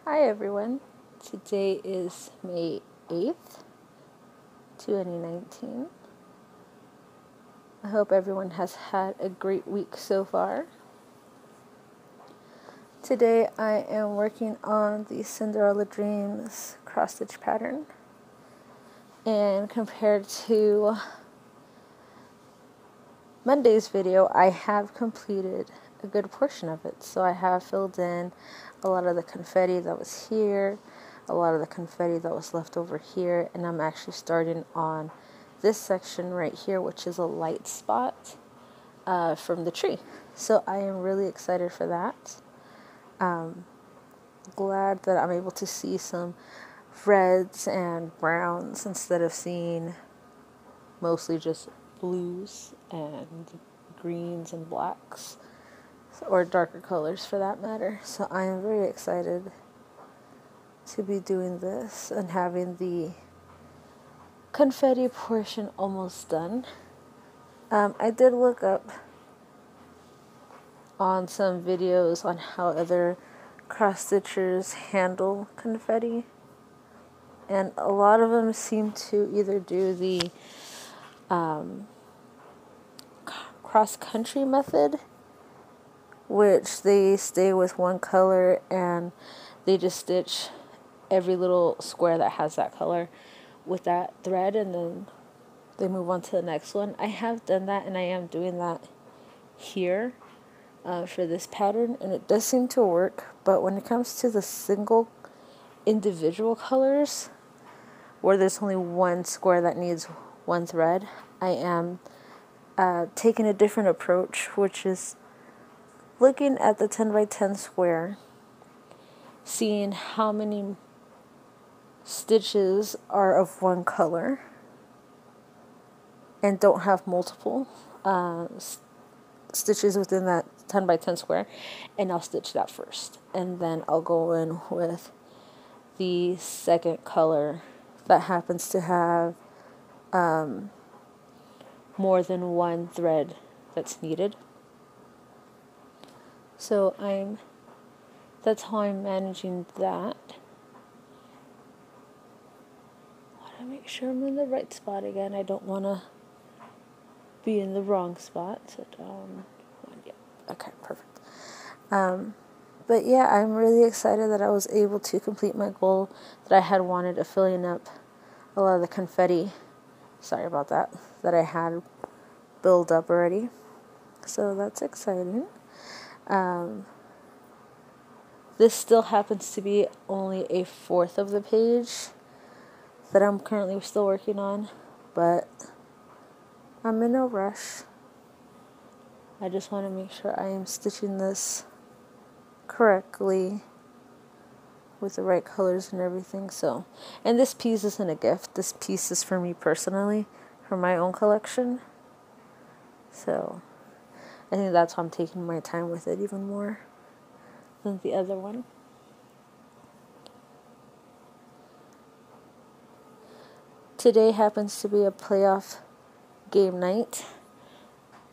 Hi everyone, today is May 8th, 2019. I hope everyone has had a great week so far. Today I am working on the Cinderella Dreams cross-stitch pattern, and compared to Monday's video, I have completed a good portion of it. So I have filled in a lot of the confetti that was here, a lot of the confetti that was left over here, and I'm actually starting on this section right here, which is a light spot from the tree. So I am really excited for that. Glad that I'm able to see some reds and browns instead of seeing mostly just blues and greens and blacks, or darker colors for that matter. So I am very excited to be doing this and having the confetti portion almost done. I did look up on some videos on how other cross stitchers handle confetti, and a lot of them seem to either do the cross country method, which they stay with one color and they just stitch every little square that has that color with that thread, and then they move on to the next one. I have done that, and I am doing that here for this pattern, and it does seem to work. But when it comes to the single individual colors, where there's only one square that needs one thread, I am taking a different approach, which is looking at the 10 by 10 square, seeing how many stitches are of one color and don't have multiple stitches within that 10 by 10 square, and I'll stitch that first, and then I'll go in with the second color that happens to have more than one thread that's needed. So that's how I'm managing that. I want to make sure I'm in the right spot again. I don't want to be in the wrong spot. So yeah, okay, perfect. But yeah, I'm really excited that I was able to complete my goal that I had wanted of filling up a lot of the confetti. Sorry about that. That I had built up already. So that's exciting. This still happens to be only a fourth of the page that I'm currently still working on, but I'm in no rush. I just want to make sure I am stitching this correctly with the right colors and everything. So, and this piece isn't a gift. This piece is for me personally, for my own collection. So I think that's why I'm taking my time with it even more than the other one. Today happens to be a playoff game night.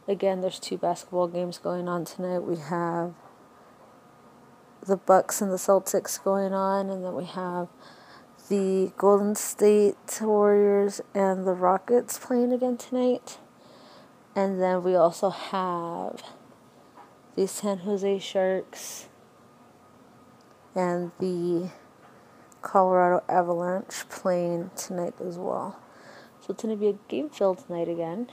Again, there's 2 basketball games going on tonight. We have the Bucks and the Celtics going on, and then we have the Golden State Warriors and the Rockets playing again tonight. And then we also have the San Jose Sharks and the Colorado Avalanche playing tonight as well. So it's going to be a game-filled night again.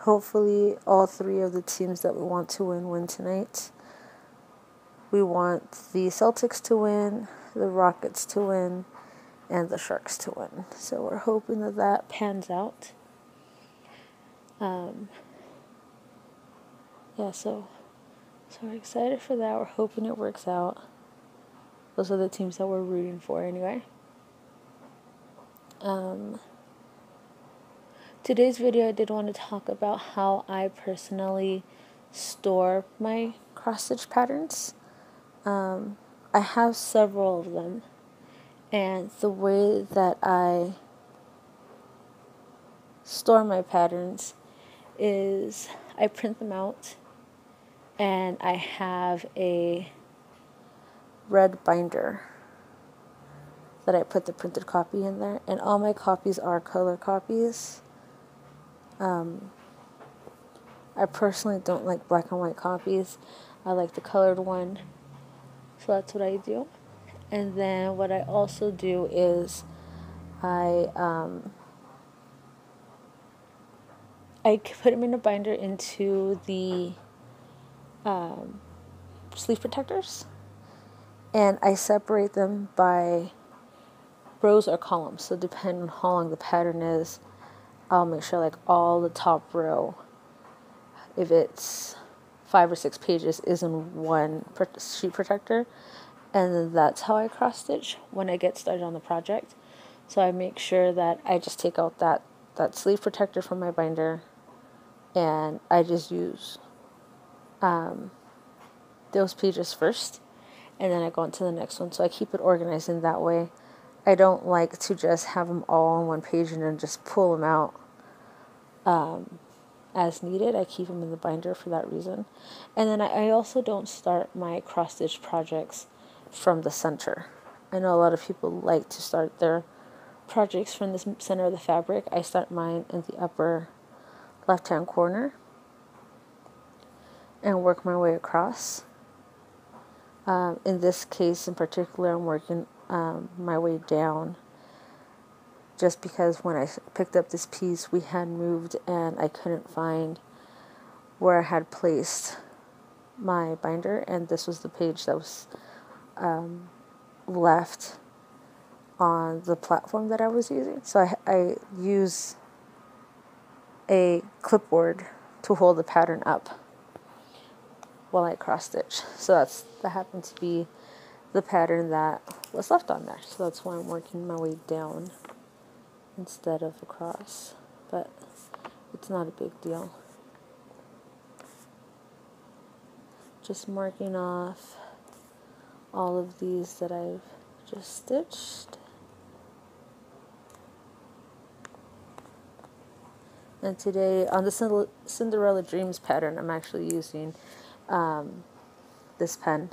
Hopefully all 3 of the teams that we want to win tonight. We want the Celtics to win, the Rockets to win, and the Sharks to win. So we're hoping that that pans out. Yeah, so we're excited for that. We're hoping it works out. Those are the teams that we're rooting for anyway. Today's video, I did want to talk about how I personally store my cross-stitch patterns. I have several of them, and the way that I store my patterns is I print them out and I have a red binder that I put the printed copy in there, and all my copies are color copies. I personally don't like black and white copies. I like the colored one, so that's what I do. And then what I also do is I put them in a binder into the sleeve protectors, and I separate them by rows or columns. So depending on how long the pattern is, I'll make sure like all the top row, if it's 5 or 6 pages, is in one sheet protector, and then that's how I cross stitch when I get started on the project. So I make sure that I just take out that sleeve protector from my binder, and I just use those pages first, and then I go on to the next one. So I keep it organized in that way. I don't like to just have them all on one page and then just pull them out as needed. I keep them in the binder for that reason. And then I also don't start my cross stitch projects from the center. I know a lot of people like to start their projects from the center of the fabric. I start mine in the upper left hand corner and work my way across. In this case in particular, I'm working my way down, just because when I picked up this piece we had moved and I couldn't find where I had placed my binder, and this was the page that was left on the platform that I was using. So I use a clipboard to hold the pattern up while I cross stitch. So that happened to be the pattern that was left on there. So that's why I'm working my way down instead of across, but it's not a big deal. Just marking off all of these that I've just stitched. And today on the Cinderella Dreams pattern, I'm actually using this pen.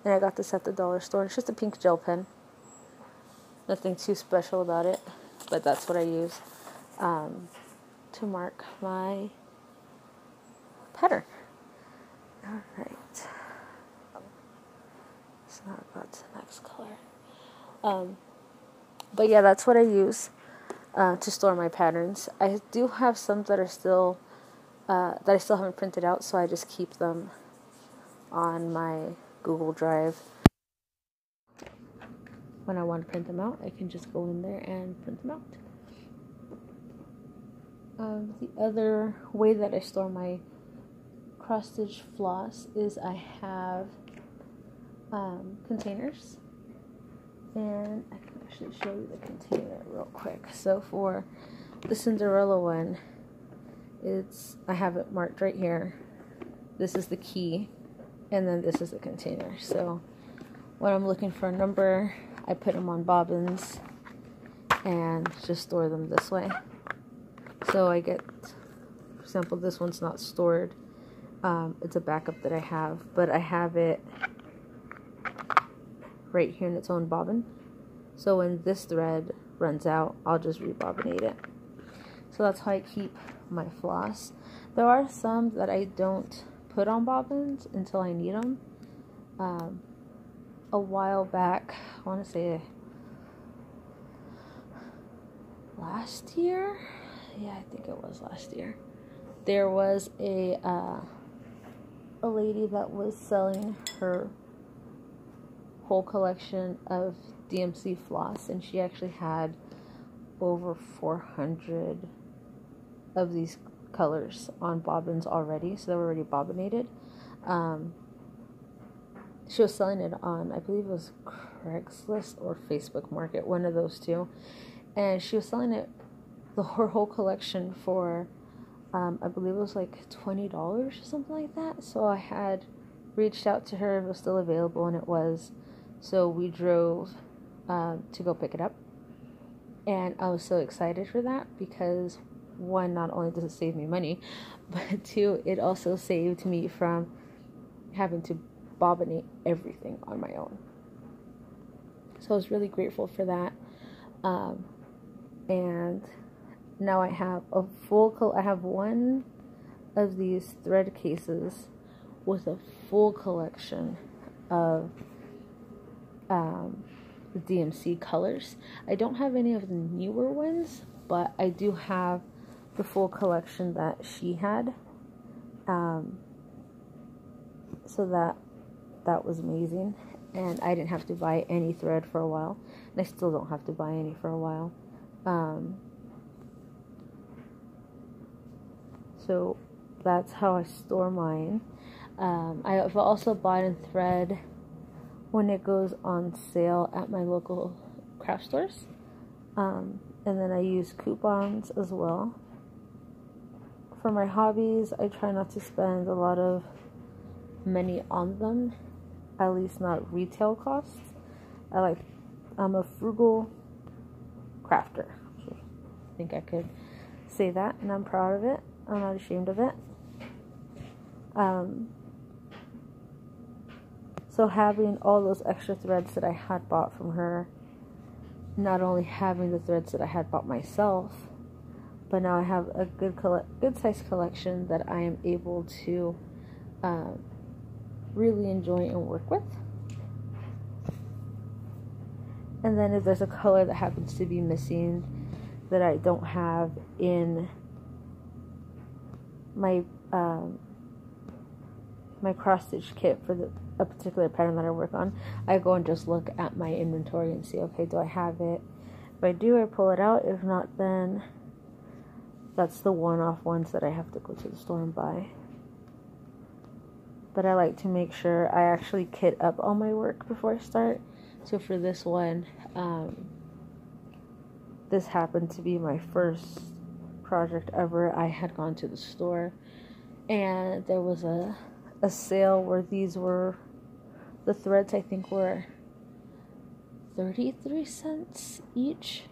And I got this at the dollar store. It's just a pink gel pen. Nothing too special about it, but that's what I use to mark my pattern. Alright. So now I've got the next color. But yeah, that's what I use to store my patterns. I do have some that are still that I still haven't printed out, so I just keep them on my Google Drive. When I want to print them out, I can just go in there and print them out. The other way that I store my cross stitch floss is I have containers, and I can actually show you the container real quick. So for the Cinderella one, I have it marked right here. This is the key, and then this is the container. So when I'm looking for a number, I put them on bobbins and just store them this way. So I get, for example, this one's not stored. It's a backup that I have, but I have it right here in its own bobbin. So when this thread runs out, I'll just rebobinate it. So that's how I keep my floss. There are some that I don't put on bobbins until I need them. A while back, I want to say last year, yeah, I think it was last year, there was a lady that was selling her whole collection of DMC floss, and she actually had over 400 of these colors on bobbins already, so they were already bobbinated. She was selling it on, I believe it was Craigslist or Facebook Market, one of those two, and she was selling it, her whole collection, for I believe it was like $20 or something like that. So I had reached out to her, it was still available, and it was. So we drove to go pick it up, and I was so excited for that because one, not only does it save me money, but two, it also saved me from having to bobbinate everything on my own. So I was really grateful for that. And now I have I have one of these thread cases with a full collection of the DMC colors. I don't have any of the newer ones, but I do have the full collection that she had. So that was amazing, and I didn't have to buy any thread for a while, and I still don't have to buy any for a while. So that's how I store mine. I've also bought in thread when it goes on sale at my local craft stores, and then I use coupons as well. For my hobbies, I try not to spend a lot of money on them, at least not retail costs. I'm a frugal crafter. I think I could say that, and I'm proud of it. I'm not ashamed of it. So having all those extra threads that I had bought from her, not only having the threads that I had bought myself, but now I have a good size collection that I am able to really enjoy and work with. And then if there's a color that happens to be missing that I don't have in my my cross stitch kit for a particular pattern that I work on, I go and just look at my inventory and see, okay, do I have it? If I do, I pull it out. If not, then that's the one-off ones that I have to go to the store and buy. But I like to make sure I actually kit up all my work before I start. So for this one, this happened to be my first project ever. I had gone to the store, and there was a sale where the threads I think were 33 cents each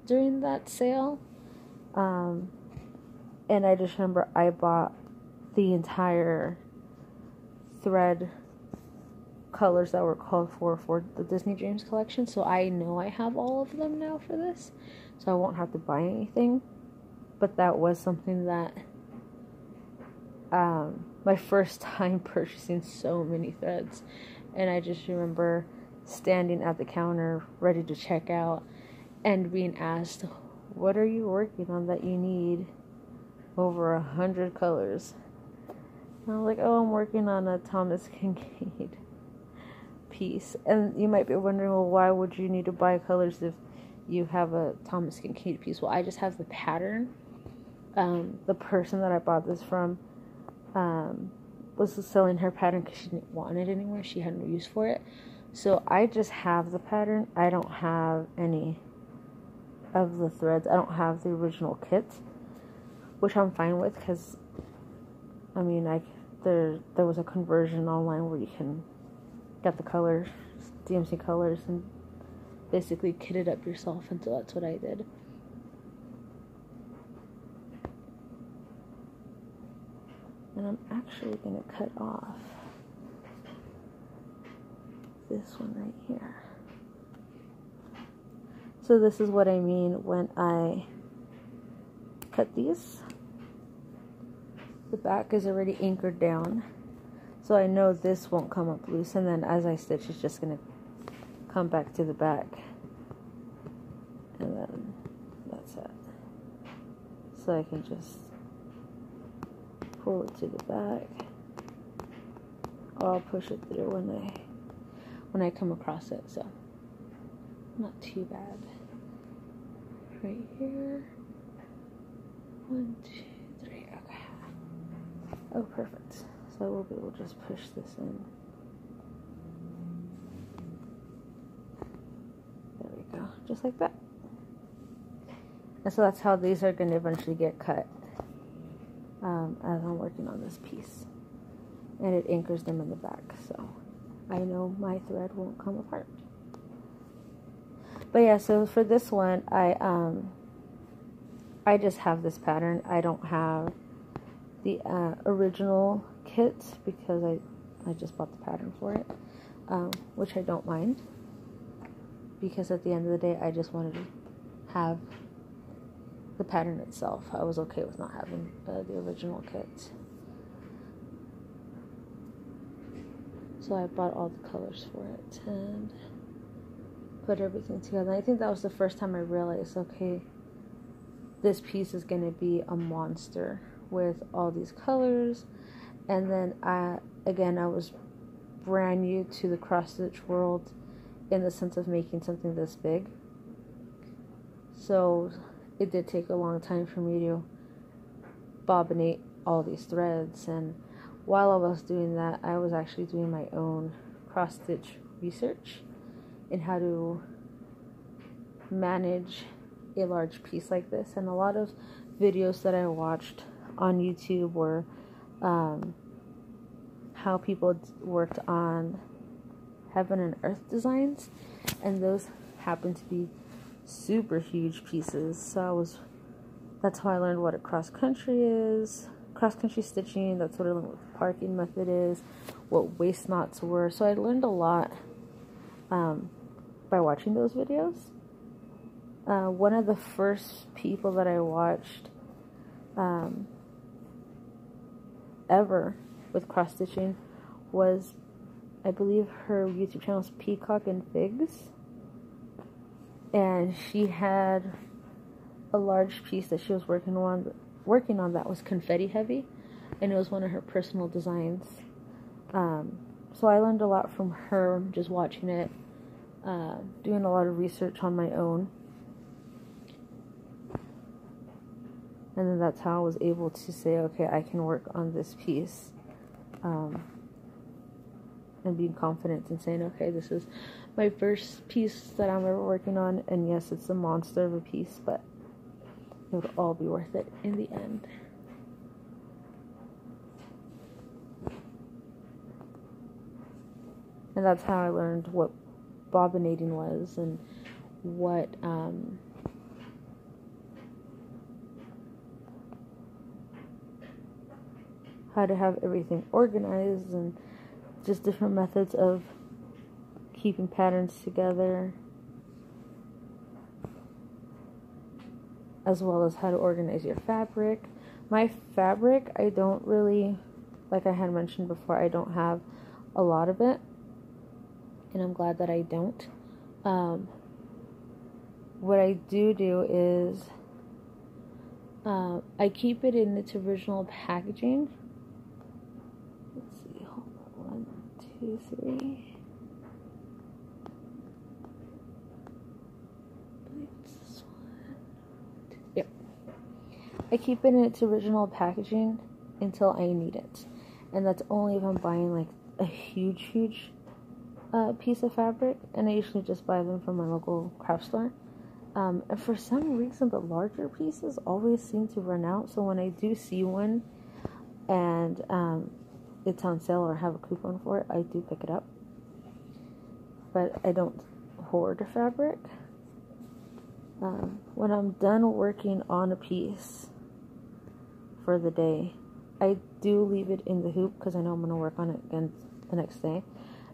during that sale. And I just remember I bought the entire thread colors that were called for the Disney Dreams collection. So I know I have all of them now for this, so I won't have to buy anything. But that was something that my first time purchasing so many threads, and I just remember standing at the counter ready to check out and being asked, what are you working on that you need over 100 colors? And I was like, oh, I'm working on a Thomas Kincaid piece. And you might be wondering, well, why would you need to buy colors if you have a Thomas Kincaid piece? Well, I just have the pattern. The person that I bought this from was selling her pattern because she didn't want it anymore. She had no use for it. So I just have the pattern. I don't have any of the threads. I don't have the original kit, which I'm fine with, because I mean, there was a conversion online where you can get the colors, DMC colors, and basically kit it up yourself, and so that's what I did. And I'm actually going to cut off this one right here. So this is what I mean when I cut these. The back is already anchored down, so I know this won't come up loose, and then as I stitch, it's just going to come back to the back, and then that's it. So I can just pull it to the back, or I'll push it through when I come across it, so not too bad. Right here, 1, 2, 3, okay. Oh, perfect. So I will be able to just push this in. There we go, just like that. And so that's how these are going to eventually get cut as I'm working on this piece. And it anchors them in the back, so I know my thread won't come apart. But yeah, so for this one, I I just have this pattern. I don't have the original kit because I just bought the pattern for it, which I don't mind, because at the end of the day I just wanted to have the pattern itself. I was okay with not having the original kit. So I bought all the colors for it and put everything together. And I think that was the first time I realized, okay, this piece is going to be a monster with all these colors. And then I was brand new to the cross stitch world in the sense of making something this big. So it did take a long time for me to bobbinate all these threads, and while I was doing that, I was actually doing my own cross stitch research in how to manage a large piece like this. And a lot of videos that I watched on YouTube were how people worked on heaven and earth designs, and those happen to be super huge pieces. So that's how I learned what a cross country is, cross country stitching. That's what I learned what the parking method is, what waist knots were. So I learned a lot by watching those videos. One of the first people that I watched ever with cross stitching was, I believe her YouTube channel is Peacock and Figs, and she had a large piece that she was working on that was confetti heavy, and it was one of her personal designs. So I learned a lot from her just watching it, doing a lot of research on my own, and then that's how I was able to say, okay, I can work on this piece, and being confident in saying, okay, this is my first piece that I'm ever working on, and yes, it's a monster of a piece, but it would all be worth it in the end. And that's how I learned what bobbinating was, and what how to have everything organized, and just different methods of keeping patterns together, as well as how to organize your fabric. My fabric, I don't really, like I had mentioned before, I don't have a lot of it, and I'm glad that I don't. What I do is I keep it in its original packaging. Let's see, hold on, 1, 2, 3. I keep it in its original packaging until I need it, and that's only if I'm buying like a huge piece of fabric, and I usually just buy them from my local craft store. And for some reason, the larger pieces always seem to run out, so when I do see one and it's on sale or have a coupon for it, I do pick it up. But I don't hoard fabric. When I'm done working on a piece for the day, I do leave it in the hoop because I know I'm going to work on it again the next day.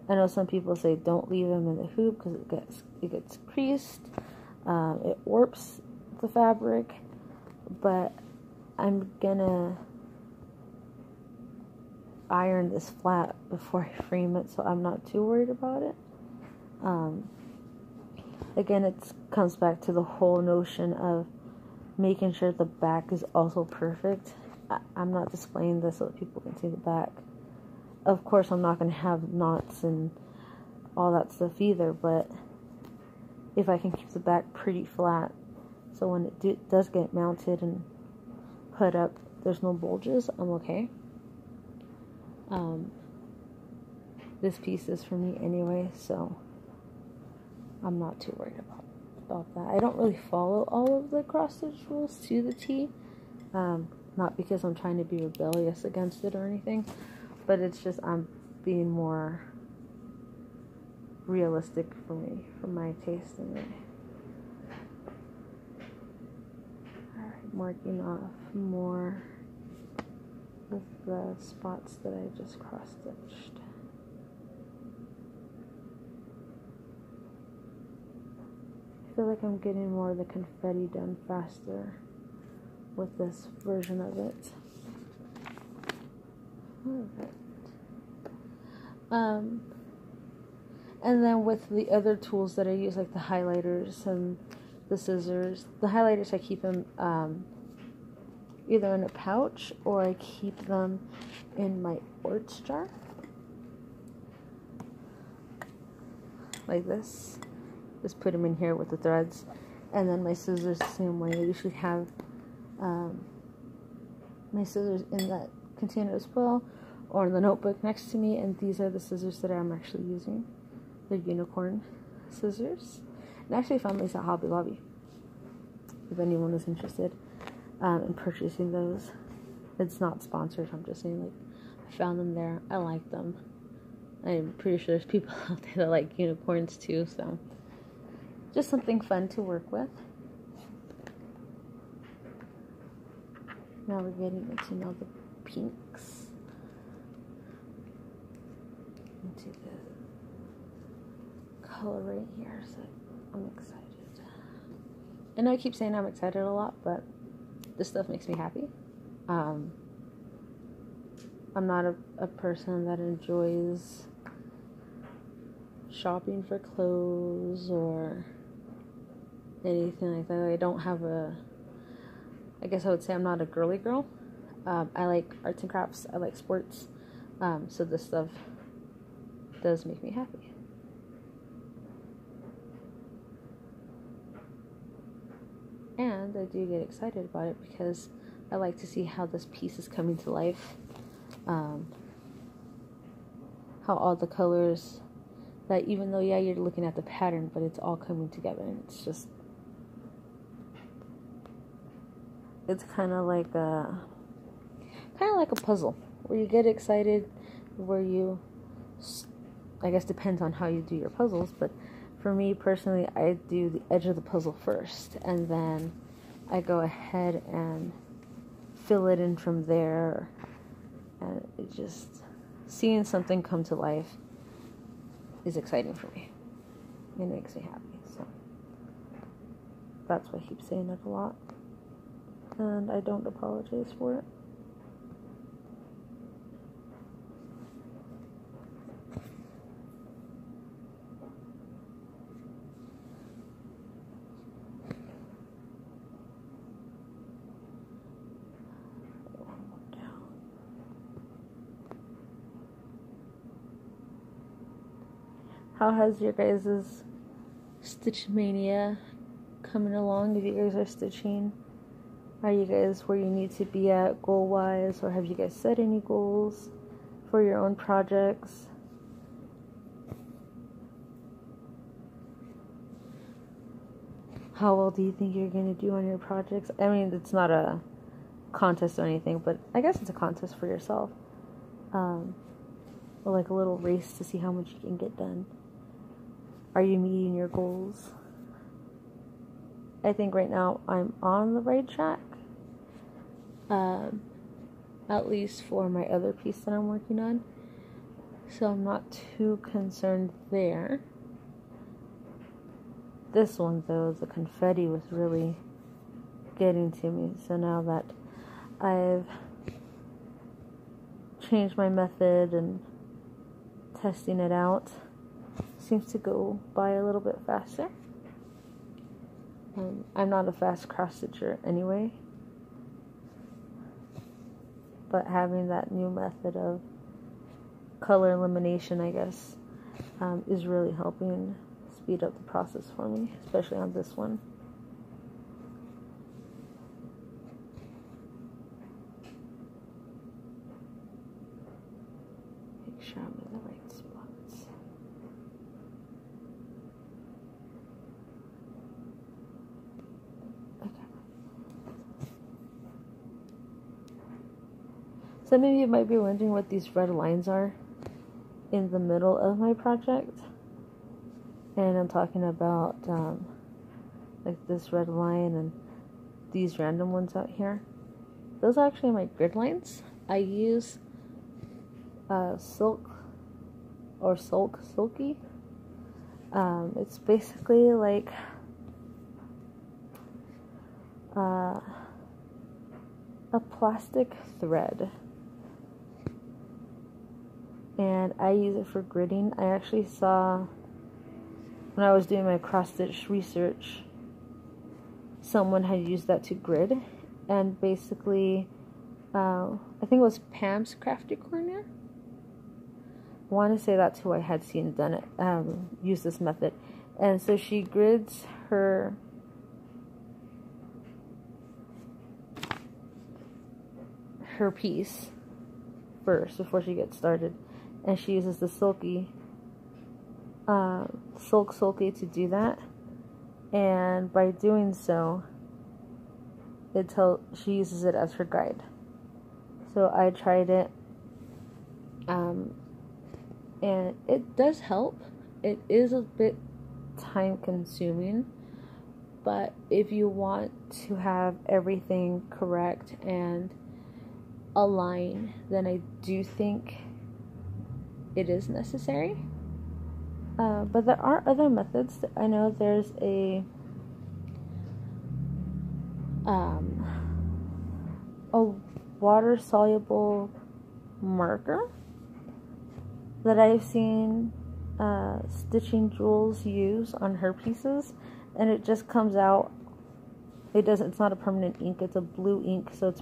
I know some people say don't leave them in the hoop because it gets creased, it warps the fabric, but I'm gonna iron this flat before I frame it, so I'm not too worried about it. Again, it comes back to the whole notion of making sure the back is also perfect. I'm not displaying this so that people can see the back. Of course, I'm not going to have knots and all that stuff either, but if I can keep the back pretty flat, so when it does get mounted and put up, there's no bulges, I'm okay. This piece is for me anyway, so I'm not too worried about that. I don't really follow all of the cross stitch rules to the T, not because I'm trying to be rebellious against it or anything, but it's just I'm being more realistic for me, for my taste anyway. Alright, marking off more with the spots that I just cross-stitched. I feel like I'm getting more of the confetti done faster with this version of it. Alright. And then with the other tools that I use, like the highlighters and the scissors, the highlighters I keep them either in a pouch or I keep them in my quartz jar, like this. Just put them in here with the threads, and then my scissors the same way. I usually have my scissors in that container as well, or in the notebook next to me, and these are the scissors that I'm actually using. They're unicorn scissors, and I actually found these at Hobby Lobby, if anyone is interested in purchasing those. It's not sponsored, I'm just saying, like, I found them there, I like them. I'm pretty sure there's people out there that like unicorns too, so just something fun to work with. Now we're getting into now the pinks. Into the color right here, so I'm excited. I know I keep saying I'm excited a lot, but this stuff makes me happy. I'm not a person that enjoys shopping for clothes or anything like that. I don't have I guess I would say I'm not a girly girl. I like arts and crafts, I like sports, so this stuff does make me happy. And I do get excited about it because I like to see how this piece is coming to life. How all the colors, that even though, yeah, you're looking at the pattern, but it's all coming together, and it's just, it's kind of like a puzzle, where you get excited, where you, I guess depends on how you do your puzzles, but for me personally, I do the edge of the puzzle first, and then I go ahead and fill it in from there, and it just, seeing something come to life is exciting for me. It makes me happy, so that's why I keep saying it a lot, and I don't apologize for it. How has your guys' Stitch Mania coming along? If you guys are stitching, are you guys where you need to be at goal-wise, or have you guys set any goals for your own projects? How well do you think you're going to do on your projects? I mean, it's not a contest or anything, but I guess it's a contest for yourself. Or like a little race to see how much you can get done. Are you meeting your goals? I think right now I'm on the right track. At least for my other piece that I'm working on. So I'm not too concerned there. This one though, the confetti was really getting to me. So now that I've changed my method and testing it out, seems to go by a little bit faster. I'm not a fast cross stitcher anyway, but having that new method of color elimination, I guess, is really helping speed up the process for me, especially on this one. Make sure I'm in the right spots. Some of you might be wondering what these red lines are in the middle of my project. And I'm talking about like this red line and these random ones out here. Those are actually my grid lines. I use Sulky. It's basically like a plastic thread, and I use it for gridding. I actually saw, when I was doing my cross stitch research, someone had used that to grid, and basically I think it was Pam's Crafty Corner. I want to say that's who I had seen done it, use this method. And so she grids her piece first before she gets started, and she uses the Sulky to do that. And by doing so, she uses it as her guide. So I tried it, and it does help. It is a bit time consuming, but if you want to have everything correct and align, then I do think it is necessary. But there are other methods. I know there's a water soluble marker that I've seen Stitching Jules use on her pieces, and it just comes out. It's not a permanent ink, it's a blue ink, so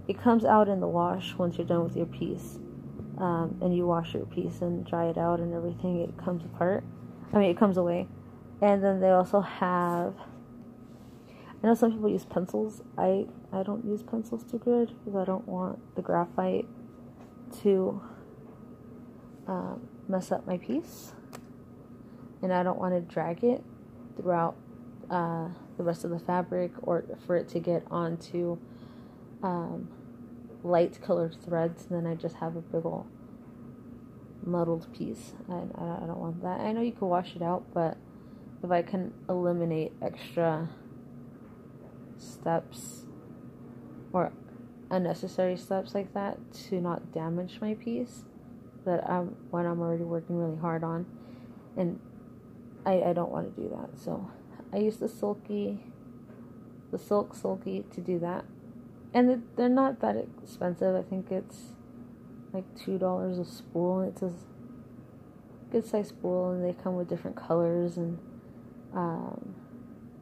it comes out in the wash once you're done with your piece. And you wash your piece and dry it out and everything, it comes away. And then they also have, I know some people use pencils. I don't use pencils to grid because I don't want the graphite to mess up my piece, and I don't want to drag it throughout the rest of the fabric, or for it to get onto light colored threads, and then I just have a big ol' muddled piece. I don't want that. I know you can wash it out, but if I can eliminate extra steps or unnecessary steps like that to not damage my piece that when I'm already working really hard on, and I don't want to do that. So I use the Silk Sulky to do that. And they're not that expensive. I think it's like $2 a spool. It's a good size spool, and they come with different colors and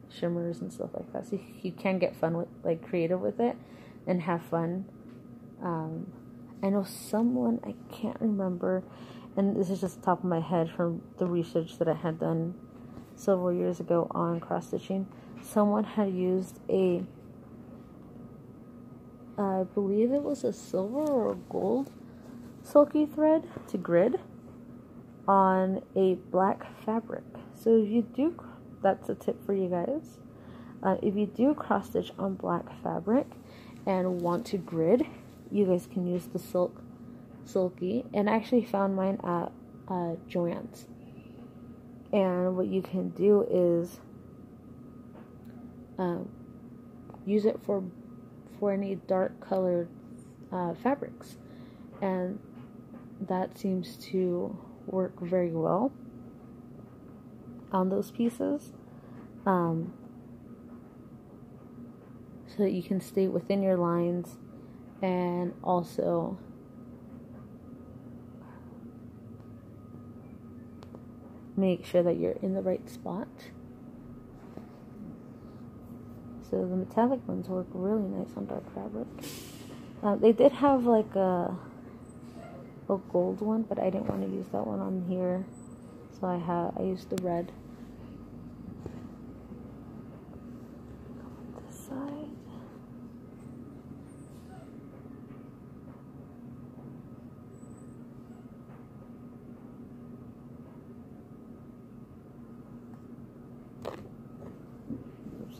shimmers and stuff like that. So you can get fun with, like, creative with it and have fun. I know someone, I can't remember, and this is just the top of my head from the research that I had done several years ago on cross stitching. Someone had used I believe it was a silver or a gold Sulky thread to grid on a black fabric. So if you do, that's a tip for you guys. If you do cross stitch on black fabric and want to grid, you guys can use the Sulky. And I actually found mine at Joann's. And what you can do is use it for any dark colored fabrics, and that seems to work very well on those pieces, so that you can stay within your lines and also make sure that you're in the right spot. So the metallic ones work really nice on dark fabric. They did have like a gold one, but I didn't want to use that one on here, so I used the red. This side.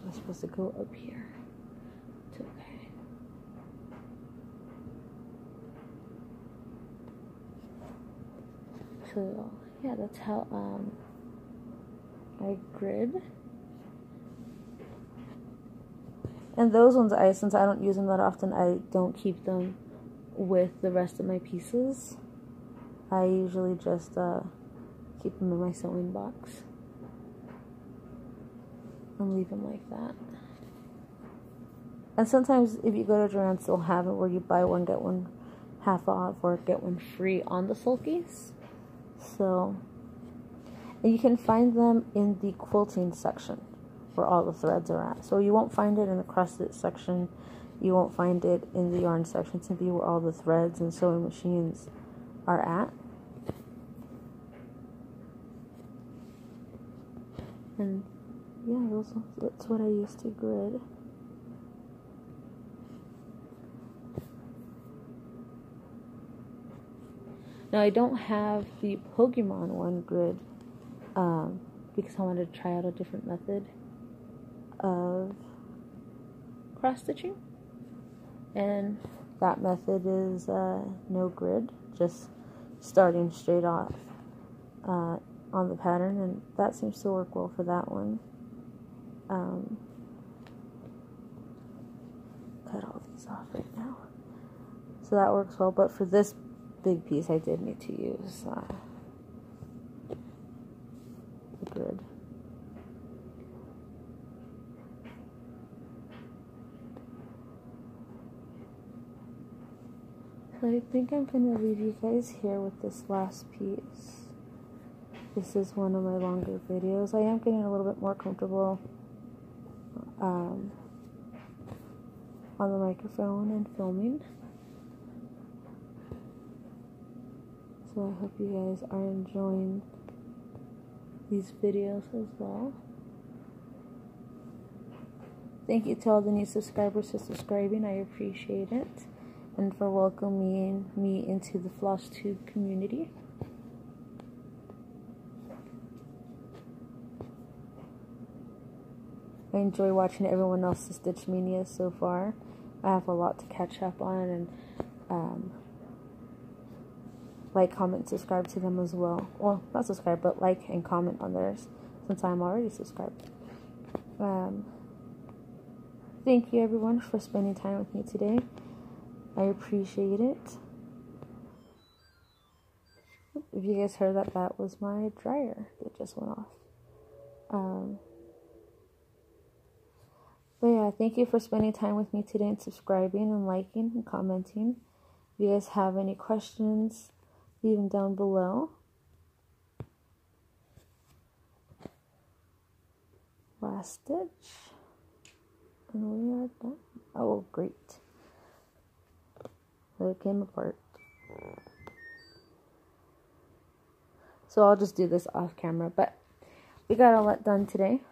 I'm supposed to go up here. It's okay. So yeah, that's how I grid. And those ones, since I don't use them that often, I don't keep them with the rest of my pieces. I usually just keep them in my sewing box and leave them like that. And sometimes if you go to Joann's, they'll have it where you buy one, get one half off, or get one free on the sulkies. So, and you can find them in the quilting section where all the threads are at. So you won't find it in the cross-stitch section. You won't find it in the yarn section, simply where all the threads and sewing machines are at. And yeah, that's what I used to grid. Now I don't have the Pokemon one grid because I wanted to try out a different method of cross stitching, and that method is no grid, just starting straight off on the pattern, and that seems to work well for that one. Cut all these off right now, so that works well. But for this big piece, I did need to use the grid. So I think I'm going to leave you guys here with this last piece. This is one of my longer videos. I am getting a little bit more comfortable on the microphone and filming. So I hope you guys are enjoying these videos as well. Thank you to all the new subscribers for subscribing. I appreciate it. And for welcoming me into the Floss Tube community. I enjoy watching everyone else's Stitch Mania so far. I have a lot to catch up on, and like, comment, subscribe to them as well. Well, not subscribe, but like and comment on theirs, since I'm already subscribed. Thank you everyone for spending time with me today. I appreciate it. If you guys heard that, that was my dryer that just went off. But yeah, thank you for spending time with me today and subscribing and liking and commenting. If you guys have any questions, leave them down below. Last stitch. And we are done. Oh, great. It came apart. So I'll just do this off camera, but we got all that done today.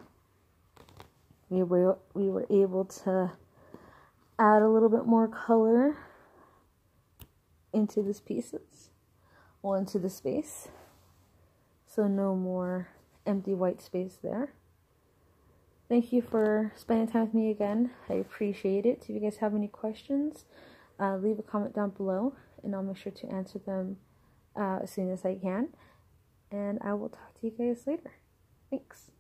We were able to add a little bit more color into these pieces, or into the space. So no more empty white space there. Thank you for spending time with me again. I appreciate it. If you guys have any questions, leave a comment down below, and I'll make sure to answer them as soon as I can. And I will talk to you guys later. Thanks.